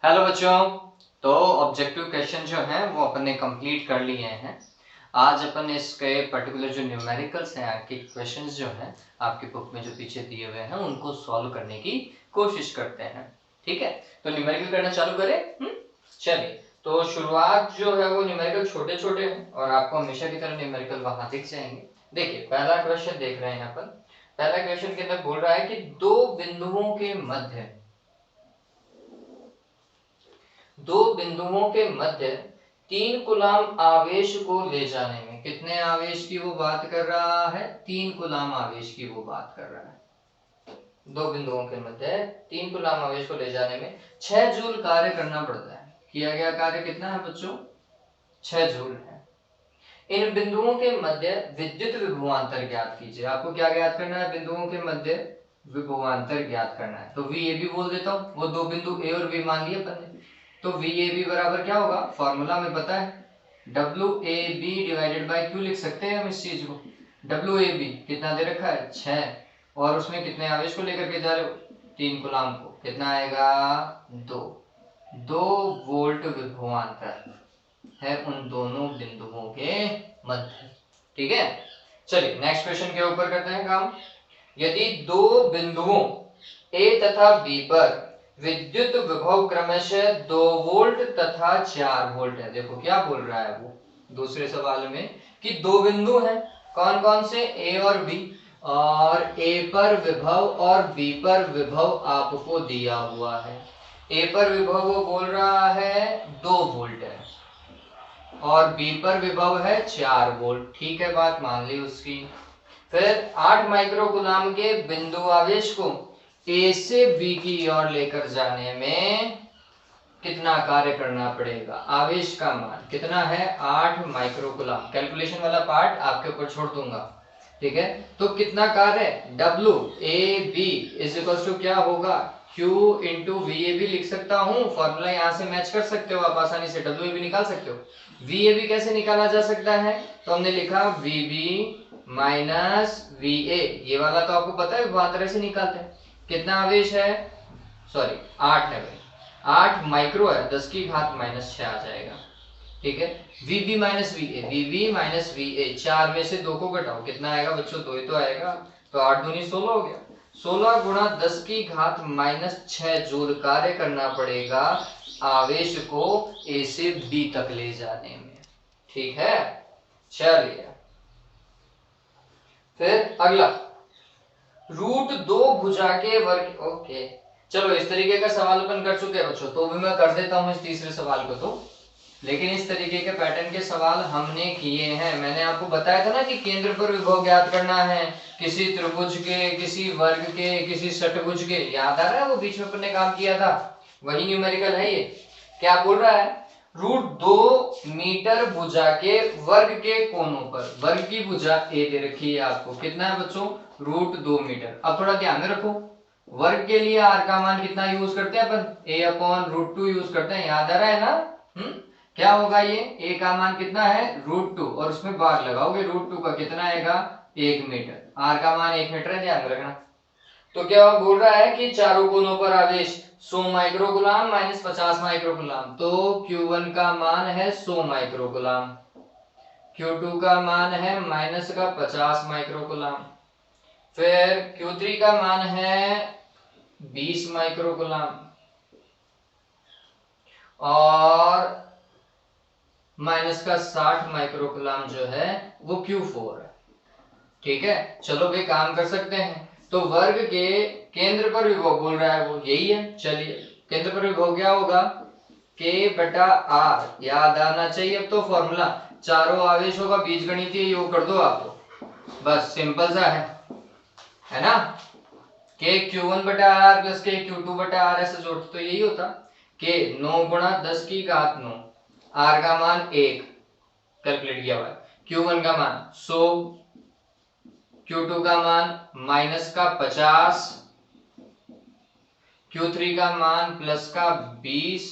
Hello बच्चों। तो objective question जो हैं वो अपन ने कंप्लीट कर लिए हैं। आज अपन इसके पर्टिकुलर जो न्यूमेरिकल्स हैं आपके क्वेश्चंस जो हैं आपकी बुक में जो पीछे दिए हुए हैं उनको सॉल्व करने की कोशिश करते हैं। ठीक है, तो न्यूमेरिकल करना चालू करें। चलिए, तो शुरुआत जो है वो न्यूमेरिकल छोटे छोटे हैं और आपको हमेशा की तरह न्यूमेरिकल वहां दिख जाएंगे। देखिए, पहला क्वेश्चन देख रहे हैं अपन। पहला क्वेश्चन के अंदर बोल रहा है कि दो बिंदुओं के मध्य 3 कूलाम आवेश को ले जाने में, कितने आवेश की वो बात कर रहा है? 3 कूलाम आवेश की वो बात कर रहा है। दो बिंदुओं के मध्य 3 कूलाम आवेश को ले जाने में 6 जूल कार्य करना पड़ता है। किया गया कार्य कितना है बच्चों? 6 जूल है। इन बिंदुओं के मध्य विद्युत विभवांतर ज्ञात कीजिए। आपको क्या ज्ञात करना है? बिंदुओं के मध्य विभवांतर ज्ञात करना है। तो वी ए बी बोल देता हूं, वो दो बिंदु ए और बी मान लिए अपन ने। तो वी ए बी बराबर क्या होगा? फॉर्मूला में पता है, W A B divided by Q लिख सकते हैं हम इस चीज को। डब्ल्यू ए बी कितना दे रखा है? 6, और उसमें कितने आवेश को लेकर के जा रहे हो? 3 कूलाम को। कितना आएगा? 2 वोल्ट विभवांतर है उन दोनों बिंदुओं के मध्य। ठीक है, चलिए नेक्स्ट क्वेश्चन के ऊपर करते हैं काम। यदि दो बिंदुओं ए तथा बी पर विद्युत विभव क्रमशः 2 वोल्ट तथा 4 वोल्ट है। देखो क्या बोल रहा है वो दूसरे सवाल में कि दो बिंदु हैं, कौन कौन से? ए और बी, और ए पर विभव और बी पर विभव आपको दिया हुआ है। ए पर विभव वो बोल रहा है 2 वोल्ट है और बी पर विभव है 4 वोल्ट। ठीक है, बात मान ली उसकी। फिर 8 माइक्रो कूलाम के बिंदु आवेश को ए से बी की ओर लेकर जाने में कितना कार्य करना पड़ेगा? आवेश का मान कितना है? 8 माइक्रो कूलाम। कैलकुलेशन वाला पार्ट आपके ऊपर छोड़ दूंगा। ठीक है, तो कितना कार्य? W A B is equal to क्या होगा? Q into V A B लिख सकता हूं। फॉर्मूला यहां से मैच कर सकते हो आप आसानी से, डब्ल्यू ए बी निकाल सकते हो। वी ए बी कैसे निकाला जा सकता है? तो हमने लिखा V B minus V A. ये वाला तो आपको पता है विभवांतर से निकालते हैं। कितना आवेश है? सॉरी 8 है भाई, 8 माइक्रो है, 10 की घात माइनस 6 आ जाएगा। ठीक है, वीबी माइनस वी ए, वीबी माइनस वी ए, 4 में से 2 को घटाओ, कितना आएगा बच्चों? 2 ही तो आएगा। तो 8 दूनी 16 हो गया। 16 गुणा 10 की घात माइनस 6 जूल कार्य करना पड़ेगा आवेश को ए से बी तक ले जाने में। ठीक है, चलिए फिर अगला, √2 भुजा के वर्ग। ओके, चलो इस तरीके का सवाल अपन कर चुके हैं बच्चों, तो भी मैं कर देता हूं इस तीसरे सवाल को। तो लेकिन इस तरीके के पैटर्न के सवाल हमने किए हैं। मैंने आपको बताया था ना कि केंद्र पर विभव ज्ञात करना है किसी त्रिभुज के, किसी वर्ग के, किसी षटभुज के। याद आ रहा है वो बीच में अपन ने काम किया था? वही न्यूमेरिकल है ये। क्या बोल रहा है? √2 मीटर भुजा के वर्ग के कोनों पर, वर्ग की भुजा ए दे रखी है आपको, कितना है बच्चों? √2 मीटर। अब थोड़ा ध्यान में रखो, वर्ग के लिए आर का मान कितना यूज करते हैं अपन? a अपॉन √2 यूज करते हैं। याद आ रहा है ना? क्या होगा ये? a का मान कितना है? √2, और उसमें भाग लगाओगे √2 का, कितना आएगा? 1 मीटर। r का मान 1 मीटर है, ध्यान रखना। तो क्या बोल रहा है कि चारों कोनों पर आवेश 100 माइक्रो गुलाम माइनस 50 माइक्रो गुलाम। तो Q1 का मान है 100 माइक्रो गुलाम, Q2 का मान है माइनस का 50 माइक्रो गुलाम, फिर Q3 का मान है 20 माइक्रो गुलाम, और माइनस का 60 माइक्रो कूलाम जो है वो Q4 है। ठीक है, चलो भाई काम कर सकते हैं। तो वर्ग के केंद्र पर विभव बोल रहा है वो, यही है। चलिए, केंद्र पर विभव क्या होगा? K बटा R। याद आना चाहिए अब तो फॉर्मूला। चारों आवेशों का बीजगणितीय योग कर दो आप तो, बस सिंपल सा है ना? K Q1 बटा R प्लस K Q2 बटा R, ऐसे जोड़ते तो यही होता। K 9 गुणा 10 की घात 9, R का मान 1 कैलकुलेट किया हुआ है, Q1 का मान 100, Q2 का मान माइनस का 50, Q3 का मान प्लस का 20,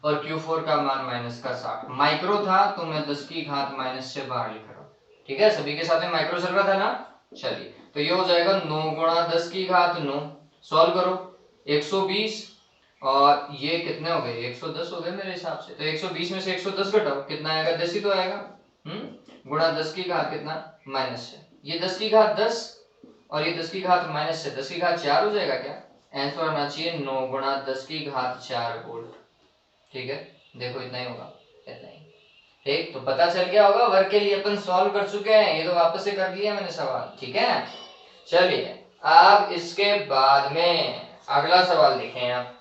और Q4 का मान माइनस का 60। माइक्रो था तो मैं 10 की घात माइनस से बाहर लिख रहा हूं। ठीक है, सभी के साथ में माइक्रो चल रहा था ना? चलिए, तो ये हो जाएगा 9 गुणा 10 की घात 9, सॉल्व करो, 120, और ये कितने हो गए, 110 हो गए मेरे हिसाब से। तो 120 में से 110 घटाओ, कितना आएगा, 10 ही तो आएगा। गुणा 10 की घात कितना, -6। ये 10 की घात 10 और ये 10 की घात -6, 10 की घात 4 हो जाएगा क्या। आंसर आना चाहिए 9 गुणा 10 की घात 4 वोल्ट। ठीक है, देखो इतना ही होगा, इतना ही। ठीक, तो पता चल गया होगा, वर्क के लिए अपन सॉल्व कर चुके हैं, ये तो वापस से कर लिया मैंने सवाल। ठीक है, चलिए अब इसके बाद में अगला सवाल देखें आप।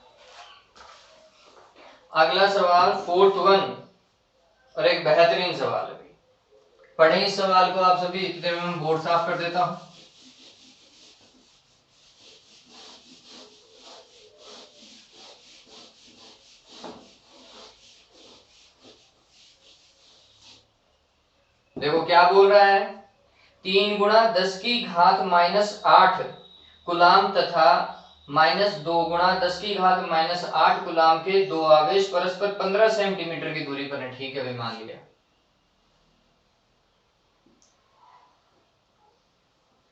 अगला सवाल 4th वन, और एक बेहतरीन सवाल है। पढ़े इस सवाल को आप सभी, इतने में मैं बोर्ड साफ कर देता हूं। देखो क्या बोल रहा है, 3 गुणा 10 की घात -8 कुलाम तथा -2 गुणा 10 की घात -8 कुलाम के दो आवेश परस्पर 15 सेंटीमीटर की दूरी पर है। ठीक है भाई, मान लिया।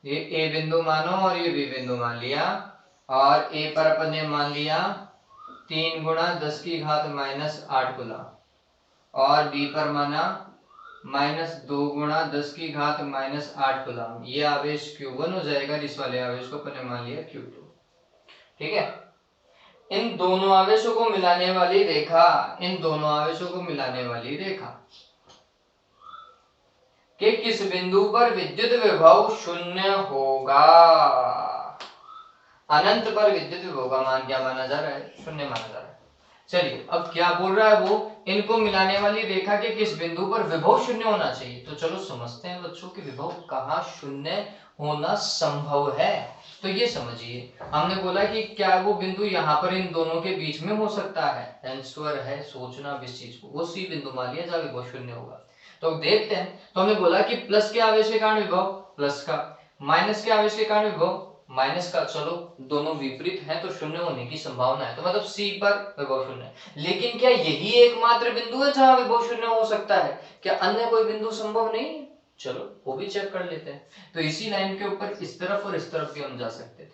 ये ए बिंदु मानो और ये बी बिंदु मान लिया, और ए पर अपन ने मान लिया 3 गुणा 10 की घात -8 कुलाम, और बी पर माना -2 गुणा 10 की घात -8 कुलाम। ये आवेश Q1 हो जाएगा, इस वाले आवेश को अपन ने मान लिया Q2। ठीक है, इन दोनों आवेशों को मिलाने वाली रेखा, इन दोनों आवेशों को मिलाने वाली रेखा कि किस बिंदु पर विद्युत विभव शून्य होगा। अनंत पर विद्युत विभव का मान क्या माना जा रहा है, शून्य माना जा रहा है। चलिए अब क्या बोल रहा है वो, इनको मिलाने वाली रेखा के किस बिंदु पर विभव शून्य होना चाहिए। तो चलो समझते हैं बच्चों कि विभव कहाँ शून्य होना संभव है। तो ये समझिए, हमने बोला कि क्या वो बिंदु यहाँ पर इन दोनों के बीच में हो सकता है, आंसर है सोचना इस चीज को, वो सी बिंदु मान लिया जहाँ विभव शून्य होगा। तो देखते हैं, तो हमने बोला कि प्लस के आवेश के कारण विभव प्लस का, माइनस के आवेश के कारण विभव माइनस का। चलो दोनों विपरीत हैं तो शून्य होने की संभावना है, तो मतलब सी पर विभव शून्य है। लेकिन क्या यही एकमात्र बिंदु है जहां विभव शून्य हो सकता है, क्या अन्य कोई बिंदु संभव नहीं है। चलो वो भी चेक कर लेते हैं। तो इसी लाइन के ऊपर इस तरफ और इस तरफ भी हम जा सकते थे।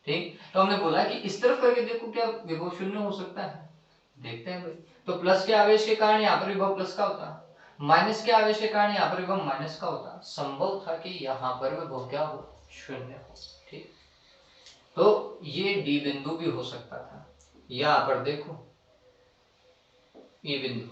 ठीक, तो हमने बोला कि इस तरफ करके देखो क्या विभव शून्य हो सकता है, देखते हैं भाई। तो प्लस के आवेश के कारण यहाँ पर विभव प्लस का होता, माइनस के आवेश के कारण यहाँ पर विभव माइनस का होता। संभव था कि यहाँ पर विभव क्या हो, शून्य हो। ठीक, तो ये डी बिंदु भी हो सकता था। यहां पर देखो ये बिंदु,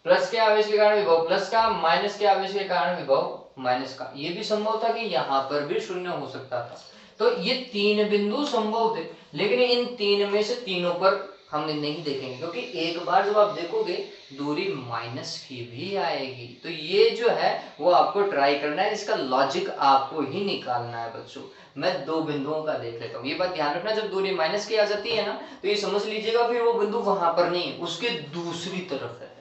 प्लस के आवेश के कारण विभव प्लस का, माइनस के आवेश के कारण विभव माइनस का, ये भी संभव था कि यहां पर भी शून्य हो सकता था। तो ये तीन बिंदु संभव थे, लेकिन इन तीन में से तीनों पर हम नहीं देखेंगे, क्योंकि एक बार जब आप देखोगे दूरी माइनस की भी आएगी। तो ये जो है वो आपको ट्राई करना है, इसका लॉजिक आपको ही निकालना है बच्चों। मैं दो बिंदुओं का देख लेता हूँ, ये बात ध्यान रखना, जब दूरी माइनस की आ जाती है ना, तो ये समझ लीजिएगा फिर वो बिंदु वहां पर नहीं है, उसके दूसरी तरफ है।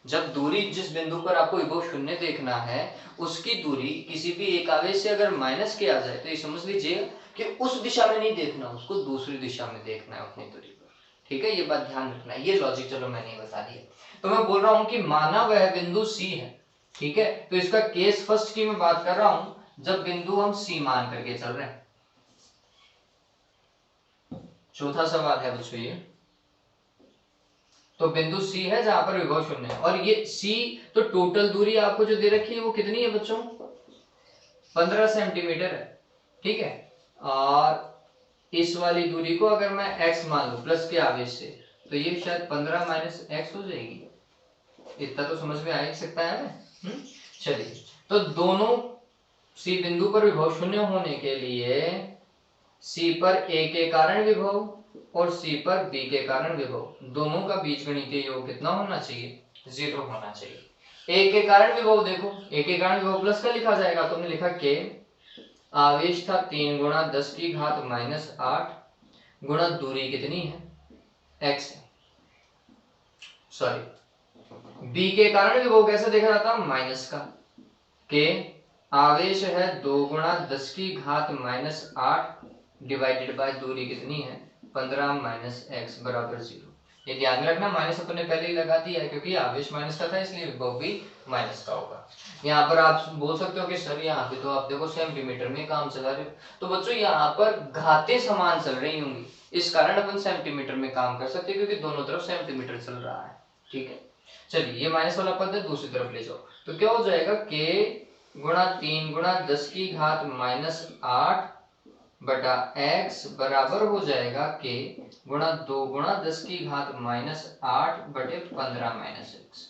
जब दूरी जिस बिंदु पर आपको विभव शून्य देखना है, उसकी दूरी किसी भी एक आवेश से अगर माइनस की आ जाए, तो ये समझ लीजिए कि उस दिशा में नहीं देखना, उसको दूसरी दिशा में देखना है अपनी दूरी पर। ठीक है, ये बात ध्यान रखना है, ये लॉजिक चलो मैंने बता दिया। तो मैं बोल रहा हूं कि माना वह बिंदु सी है। ठीक है, तो इसका केस फर्स्ट की मैं बात कर रहा हूं, जब बिंदु हम सी मान करके चल रहे हैं। चौथा सवाल है बच्चों ये, तो बिंदु सी है जहां पर विभव शून्य है, और ये सी, तो टोटल दूरी आपको जो दे रखी है वो कितनी है बच्चों, 15 सेंटीमीटर है। ठीक है, और इस वाली दूरी को अगर मैं x मान लूं प्लस के आवेश से, तो ये शायद 15 माइनस x हो जाएगी। इतना तो समझ में आ ही सकता है ना। चलिए, तो दोनों सी बिंदु पर विभव शून्य होने के लिए सी पर a के कारण विभव और सी पर b के कारण विभव, दोनों का बीजगणितीय योग कितना होना चाहिए, 0 होना चाहिए। a के कारण विभव देखो, a के कारण विभव प्लस का लिखा जाएगा, तो हमने लिखा के आवेश था 3 गुणा 10 की घात -8 गुणा दूरी कितनी है x है, सॉरी b के कारण विभव कैसे देखा जाता है, माइनस का, के आवेश है 2 गुणा 10 की घात -8 डिवाइडेड बाय दूरी कितनी है 15 माइनस x बराबर 0। ये ध्यान में रखना, माइनस अपने पहले ही लगा दिया है क्योंकि आवेश माइनस का था इसलिए विभव भी माइनस का होगा। यहाँ पर आप बोल सकते हो कि सर यहाँ पे तो आप देखो सेंटीमीटर में काम चला रहे हो, तो बच्चों यहाँ पर घातें समान चल रही होंगी, इस कारण अपन सेंटीमीटर में काम कर सकते हैं क्योंकि दोनों तरफ सेंटीमीटर चल रहा है। ठीक है, चलिए ये माइनस वाला पद है दूसरी तरफ ले जाओ, तो क्या हो जाएगा k गुणा 3 गुणा 10 की घात माइनस 8 बटा x बराबर हो जाएगा k गुणा 2 गुणा 10 की घात माइनस 8 बटे 15 माइनस x।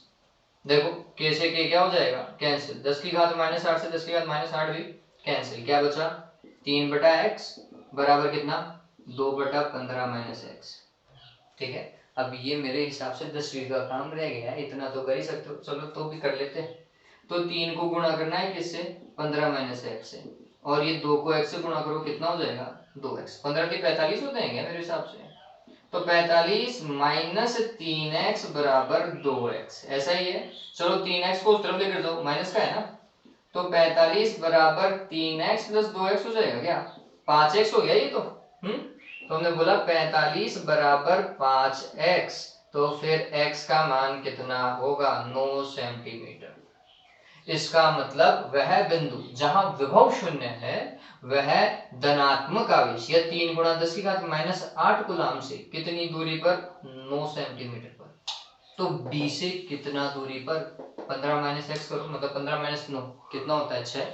देखो k से k क्या हो जाएगा, कैंसिल, 10 की घात माइनस 8 से 10 की घात माइनस 8 भी कैंसिल, क्या बचा 3 बटा x बराबर कितना 2 बटा 15 माइनस x। ठीक है, अब ये मेरे हिसाब से 10वीं का काम रह गया है, इतना तो कर ही सकते हो, चलो तो भी कर लेते हैं। तो 3 को गुणा करना है किससे, 15 माइनस एक्स से, और ये 2 को x से गुणा करो कितना हो जाएगा 2x, 15 के 45 होते हैं क्या मेरे हिसाब से, तो 45 माइनस 3x बराबर 2x, ऐसा ही है। चलो 3x को उस तरफ लेकर जाओ, माइनस का है ना, तो 45 बराबर 3x प्लस 2x हो जाएगा क्या, 5x हो गया ये तो। तो हमने बोला 45 बराबर 5x, तो फिर x का मान कितना होगा 9 सेंटीमीटर। इसका मतलब वह बिंदु जहां विभव शून्य है वह धनात्मक आवेश या 3 गुणा 10 की घात माइनस 8 कूलाम से कितनी दूरी पर, 9 सेंटीमीटर पर। तो b से कितना दूरी पर, 15 माइनस एक्स करो, मतलब 15 माइनस 9 कितना होता है 6,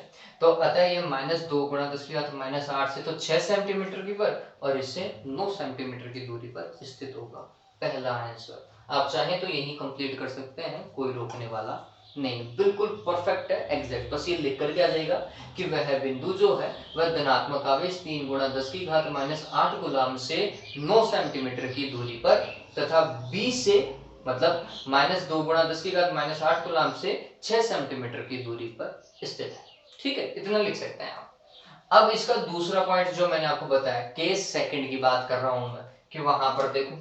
तो अतः ये माइनस 2 गुणा 10 की घात माइनस 8 से तो 6 सेंटीमीटर की पर, और इससे 9 सेंटीमीटर की दूरी पर स्थित होगा, पहला आंसर। आप चाहें तो यही कंप्लीट कर सकते हैं, कोई रोकने वाला नहीं, बिल्कुल परफेक्ट है, एग्जैक्ट, बस ये लिख करके आ जाएगा कि वह बिंदु जो है वह धनात्मक आवेश 3 गुणा 10 की घात माइनस 8 कूलाम से 9 सेंटीमीटर की दूरी पर तथा b से मतलब माइनस 2 गुणा 10 की घात माइनस 8 कूलाम से 6 सेंटीमीटर की दूरी पर स्थित है। ठीक है, इतना लिख सकते हैं आप। अब इसका दूसरा पॉइंट जो मैंने आपको बताया, केस सेकंड की बात कर रहा हूं मैं, कि वहां पर देखो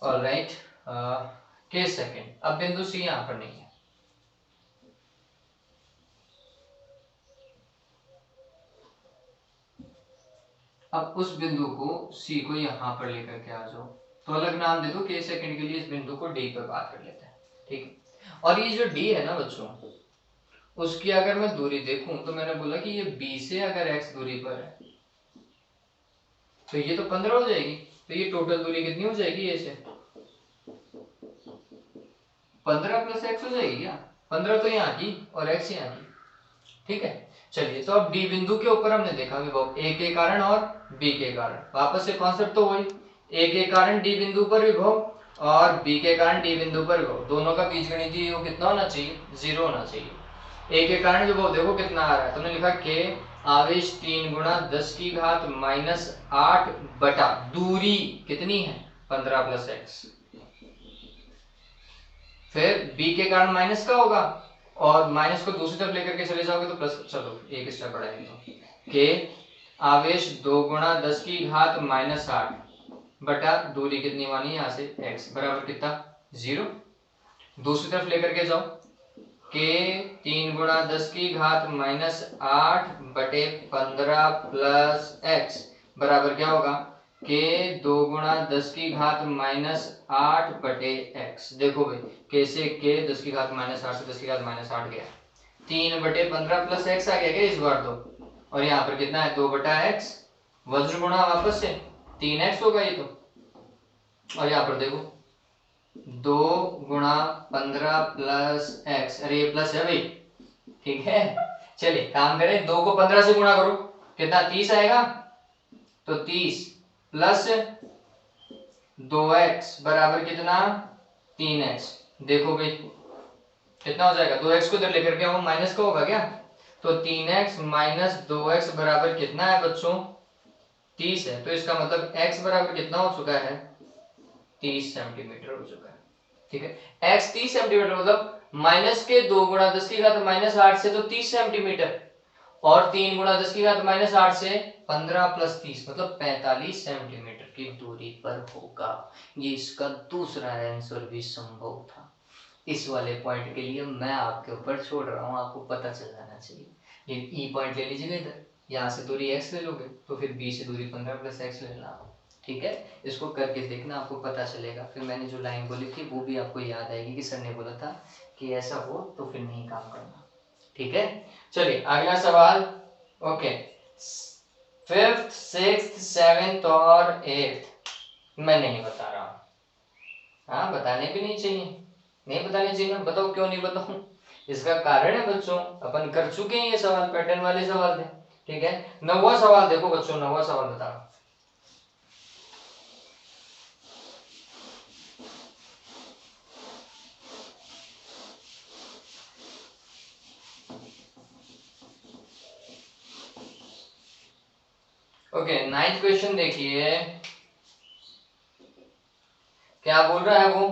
ऑलराइट, केस सेकंड, अब बिंदु सी यहां पर नहीं है, अब उस बिंदु को सी को यहां पर लेकर के आ जाओ, तो अलग नाम दे दो केस सेकंड के लिए, इस बिंदु को डी पर बात कर लेते हैं। ठीक है, और ये जो डी है ना बच्चों, उसकी अगर मैं दूरी देखूं तो मैंने बोला कि ये बी से अगर x दूरी पर है तो ये तो 15 हो जाएगी, तो ये टोटल दूरी कितनी हो जाएगी, ये से 15 प्लस एक्स हो जाएगी क्या, 15 तो यहाँ की और x यहाँ की। ठीक है, चलिए, तो अब डी बिंदु के ऊपर हमने देखा विभव a के कारण और b के कारण, वापस से कॉन्सेप्ट तो वही, a के कारण d बिंदु पर विभव और b के कारण d बिंदु पर विभव, दोनों का बीजगणितीय योग कितना होना चाहिए, 0 होना चाहिए। a के कारण विभव देखो कितना आ रहा है, तुमने लिखा k आवेश 3 गुणा 10 की घात माइनस 8 बटा दूरी कितनी है 15 प्लस एक्स, फिर b के कारण माइनस का होगा और माइनस को दूसरी तरफ लेकर के चले जाओगे तो प्लस, चलो एक स्टेप बढ़ाएंगे तो के आवेश 2 गुणा 10 की घात माइनस 8 बटा दूरी कितनी मानी यहाँ से x बराबर कितना 0, दूसरी तरफ लेकर के जाओ के 3 गुणा 10 की घात माइनस 8 बटे 15 प्लस एक्स बराबर क्या होगा के 2 गुणा 10 की घात माइनस 8 बटे एक्स। देखो भाई के से के 10 की घात माइनस 8 से 10 की घात माइनस 8 गया, 3 बटे 15 प्लस एक्स आ गया क्या इस बार तो, और यहाँ पर कितना है 2 बटा एक्स, वज्र गुणा वापस से 3x होगा ये तो, और यहाँ पर देखो 2 गुणा 15 प्लस एक्स, अरे ये प्लस है भाई, ठीक है। चलिए काम करें, 2 को 15 से गुणा करो कितना 30 आएगा, तो 30 प्लस 2x बराबर कितना 3x। देखो भाई कितना हो जाएगा, 2x को इधर लेकर के आओ, माइनस का होगा क्या, तो 3x माइनस 2x बराबर कितना है बच्चों 30 है, तो इसका मतलब x बराबर कितना हो चुका है 30 सेंटीमीटर हो चुका है। ठीक है, x 30 सेंटीमीटर मतलब माइनस के 2 गुणा 10 की घात माइनस 8 से तो 30 सेंटीमीटर, और 3 गुणा 10 की घात माइनस 8 से 15 प्लस 30 मतलब 45 सेंटीमीटर की दूरी पर होगा। ये इसका दूसरा आंसर भी संभव था, इस वाले पॉइंट के लिए मैं आपके ऊपर छोड़ रहा हूँ, आपको पता चल जाना चाहिए। ये ई पॉइंट ले लीजिएगा इधर, यहाँ से दूरी x ले लोगे तो फिर b से दूरी 15 प्लस x लेना, ठीक है। इसको करके देखना, आपको पता चलेगा। फिर मैंने जो लाइन बोली थी वो भी आपको याद आएगी कि सर ने बोला था कि ऐसा हो तो फिर नहीं काम करना, ठीक है। चलिए अगला सवाल। ओके, 5th 6th 7th और 8th मैं नहीं बता रहा हूँ। हाँ, बताने भी नहीं चाहिए, नहीं बताने चाहिए। मैं बताऊँ क्यों नहीं बताऊँ? इसका कारण है बच्चों, अपन कर चुके हैं ये सवाल, पैटर्न वाले सवाल थे, ठीक है। 9वां सवाल देखो बच्चों, 9वां सवाल बताओ। ओके, 9th क्वेश्चन देखिए, क्या बोल रहा है वो।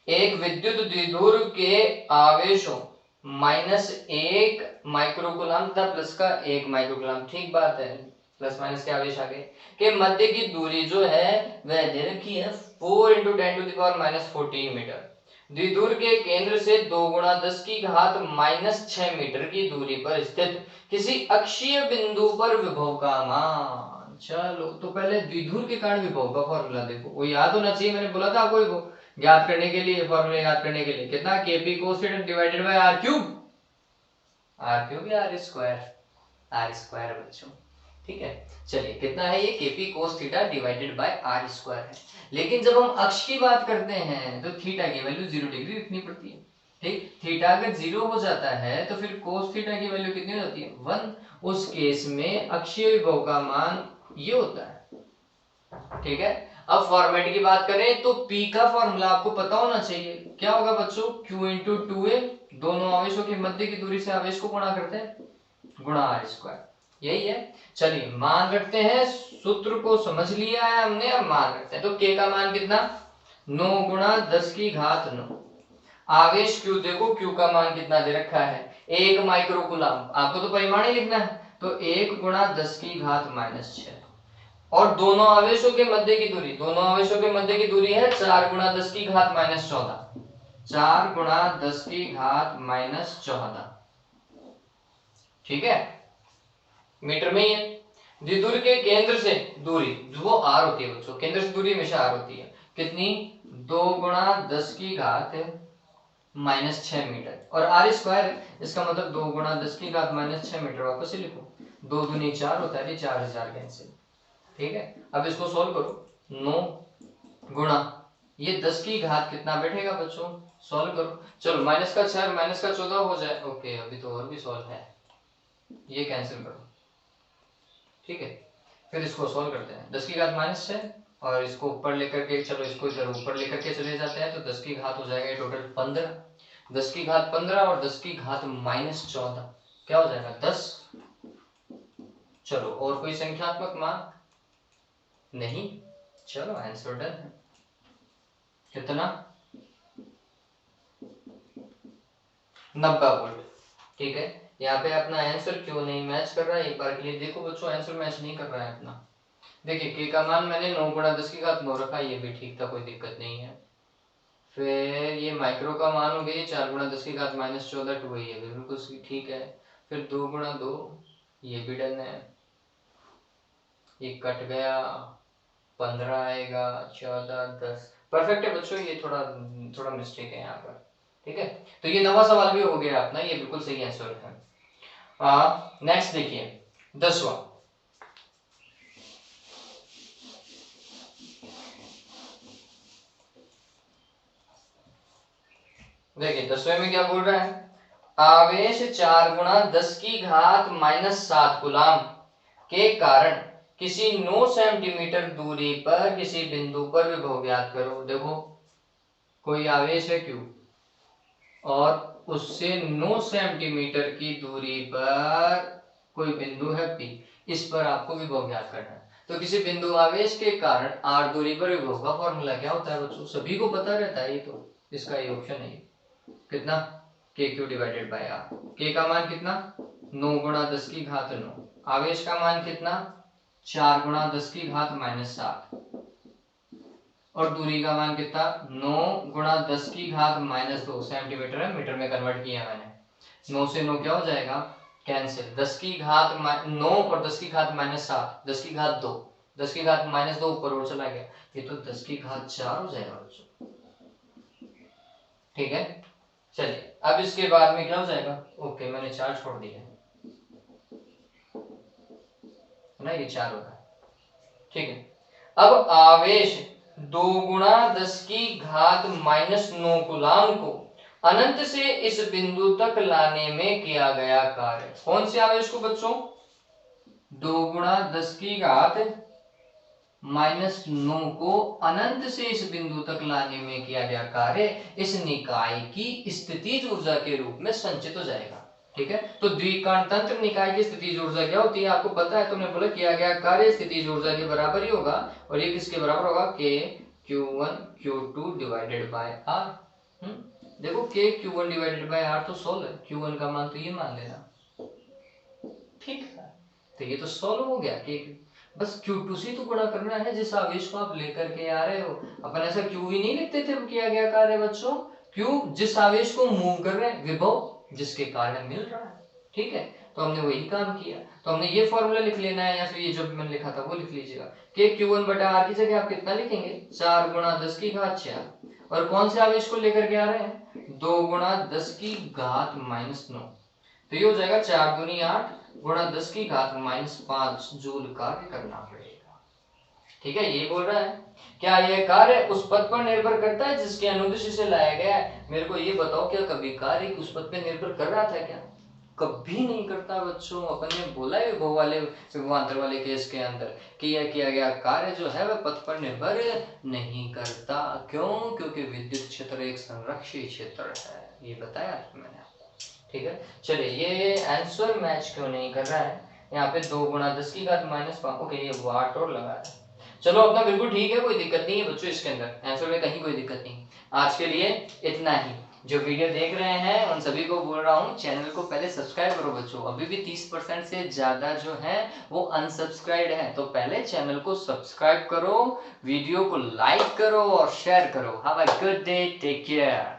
एक विद्युत द्विध्रुव के आवेशों -1 माइक्रोकूलम तथा प्लस का 1 माइक्रोकूलम, ठीक बात है, प्लस माइनस के आवेश आगे, के मध्य की दूरी जो है वह दे रखी है 4 × 10⁻14 मीटर। द्विध्रुव के केंद्र से 2 × 10 की घात -6 मीटर की दूरी पर स्थित किसी अक्षीय बिंदु पर विभव का मान। चलो तो पहले द्विध्रुव के कारण विभव का फॉर्मूला देखो, वो याद होना चाहिए, मैंने बोला था आपको वो ज्ञात करने के लिए, फॉर्मूला याद करने के लिए कितना, Kp cos θ divided by r cube, या r स्क्वायर बच्चों, ठीक है। चलिए कितना है ये, Kp cos θ divided by r square है। लेकिन जब हम अक्ष की बात करते हैं तो थीटा की वैल्यू 0 डिग्री रखनी पड़ती है, ठीक। थीटा अगर 0 हो जाता है तो फिर cos θ की वैल्यू कितनी होती है, 1। उस केस में अक्षीय विभव का मान ये होता है, ठीक है। अब फॉर्मेट की बात करें तो P का फॉर्मूला आपको पता होना चाहिए, क्या होगा बच्चों, Q × 2a, दोनों आवेशों के मध्य की दूरी से आवेश को गुणा करते हैं, गुणा r स्क्वायर, यही है। चलिए मान रखते हैं, सूत्र को समझ लिया है हमने, अब मान रखते हैं। तो K का मान कितना, 9 × 10 की घात 9। आवेश Q देखो, Q का मान कितना दे रखा है, 1 माइक्रोकूलम, आपको तो परिमाण ही लिखना है, तो 1 × 10 की घात -6। और दोनों आवेशों के मध्य की दूरी, दोनों आवेशों के मध्य की दूरी है 4 × 10 की घात -14, 4 × 10 की घात -14, ठीक है, मीटर में ही है। द्विध्रुव के केंद्र से दूरी, वो r होती है बच्चों, केंद्र से दूरी हमेशा r होती है, कितनी, 2 × 10 की घात -6 मीटर, और r स्क्वायर, इसका मतलब 2 × 10 की घात -6 मीटर, वापस से लिखो, 2 दूनी 4 होता है, 4000 कैंसिल, ठीक है। अब इसको सॉल्व करो, 9 गुणा ये 10 की घात कितना बैठेगा बच्चों, सॉल्व करो, चलो माइनस का 6 माइनस का 14 हो जाए। ओके, अभी तो और भी सॉल्व है, ये कैंसिल करो, ठीक है। फिर इसको सॉल्व करते हैं, 10 की घात -6 और इसको ऊपर लेकर के, चलो इसको इधर ऊपर लेकर के चले जाते हैं, तो 10 की घात हो जाएगा टोटल 15, 10 की घात 15 और 10 की घात -14, क्या हो जाएगा 10। चलो और कोई संख्यात्मक मान नहीं, चलो आंसर डन है, कितना, 90 वोल्ट, ठीक है। यहाँ पे अपना आंसर क्यों नहीं मैच कर रहा है, एक बार के लिए देखो बच्चों, आंसर मैच नहीं कर रहा है अपना। देखिए के का मान मैंने 9 × 10 की घात 9 रखा, ये भी ठीक था, कोई दिक्कत नहीं है। फिर ये माइक्रो का मान हो गया 4 × 10 की घात -14, 2 ये भी बिल्कुल ठीक है। फिर 2 × 2 ये भी डन है, ये कट गया, 15 आएगा, 14 10, परफेक्ट है बच्चों, ये थोड़ा थोड़ा मिस्टेक है यहाँ पर, ठीक है। तो ये 9वां सवाल भी हो गया अपना, ये बिल्कुल सही आंसर है। नेक्स्ट देखिए 10वां, देखिए 10वें में क्या बोल रहा है, आवेश 4 × 10 की घात -7 कूलम के कारण किसी 9 सेंटीमीटर दूरी पर किसी बिंदु पर विभव ज्ञात करो। देखो कोई आवेश है Q और उससे 9 सेंटीमीटर की दूरी पर कोई बिंदु है P, इस पर आपको विभव ज्ञात करना है। तो किसी बिंदु आवेश के कारण r दूरी पर विभव का फॉर्मूला क्या होता है बच्चों, सभी को पता रहता है ये, तो इसका ये ऑप्शन है, कितना, KQ divided by r। K का मान कितना, 9 × 10 की घात 9, आवेश का मान कितना, 4 × 10 की घात -7, और दूरी का मान कितना 9 गुणा 10 की घात -2 सेंटीमीटर है, मीटर में कन्वर्ट किया मैंने। 9 से 9 क्या हो जाएगा कैंसिल, 10 की घात 9 और 10 की घात -7, 10 की घात 2, 10 की घात -2 ऊपर और चला गया, ये तो 10 की घात 4 हो जाएगा बच्चों। ठीक है, चलिए अब इसके बाद में क्या हो जाएगा, ओके मैंने 4 छोड़ दिया ना, ये 4 होगा। ठीक है, अब आवेश 2 गुणा 10 की घात -9 कूलाम को अनंत से इस बिंदु तक लाने में किया गया कार्य। कौन से आवेश को बच्चों, 2 गुणा 10 की घात -9 को अनंत से इस बिंदु तक लाने में किया गया कार्य इस निकाय की स्थितिज ऊर्जा के रूप में संचित हो जाएगा। ठीक है, तो द्विकण तंत्र निकाय की स्थितिज ऊर्जा क्या होती है आपको पता है, तुमने बोला किया गया कार्य स्थितिज ऊर्जा के बराबर ही होगा, और ये किसके बराबर होगा, K Q1 Q2 divided by R। देखो K Q1 divided by R तो 16 है, Q1 का मान तो ये मान लेना। ठीक है, तो ये तो 16 हो गया, K बस Q2 से तो गुणा करना है जिस आवेश को आप लेकर के आ रहे हो। अपन ऐसा Q ही नहीं लिखते थे किया गया कार्य बच्चों, Q जिस आवेश को मूव कर रहे हैं, विभव जिसके कारण मिल रहा है। ठीक है, तो हमने वही काम किया, तो हमने ये फॉर्मूला लिख लेना है, या फिर ये जो मैंने लिखा था वो लिख लीजिएगा। K Q1 बटा R की जगह आप कितना लिखेंगे, 4 गुणा 10 की घात 4, और कौन से आवेश को लेकर के आ रहे हैं, 2 गुणा 10 की घात -9, तो ये हो जाएगा 4 दूनी 8 गुणा 10 की घात -5 जूल कार्य करना पड़ेगा। ठीक है, ये बोल रहा है क्या यह कार्य उस पद पर निर्भर करता है जिसके अनुदिश इसे लाया गया है। मेरे को ये बताओ क्या कभी कार्य उस पद पर निर्भर कर रहा था क्या, कभी नहीं करता बच्चों। अपन ने बोला है विभव वाले विभवांतर वाले केस के अंदर कि यह किया गया कार्य जो है वह पद पर निर्भर नहीं करता। क्यों, क्योंकि विद्युत क्षेत्र एक संरक्षित क्षेत्र है, ये बताया मैंने। ठीक है, चलिए ये आंसर मैच क्यों नहीं कर रहा है, यहाँ पे 2 गुणा 10 की घात -5, ओके ये वाट और लगा है। चलो अपना बिल्कुल ठीक है, कोई दिक्कत नहीं है बच्चों, इसके अंदर आंसर में कहीं कोई दिक्कत नहीं। आज के लिए इतना ही। जो वीडियो देख रहे हैं उन सभी को बोल रहा हूँ चैनल को पहले सब्सक्राइब करो बच्चों, अभी भी 30% से ज्यादा जो है वो अनसब्सक्राइब है, तो पहले चैनल को सब्सक्राइब करो, वीडियो को लाइक करो और शेयर करो। Have a good day, take care.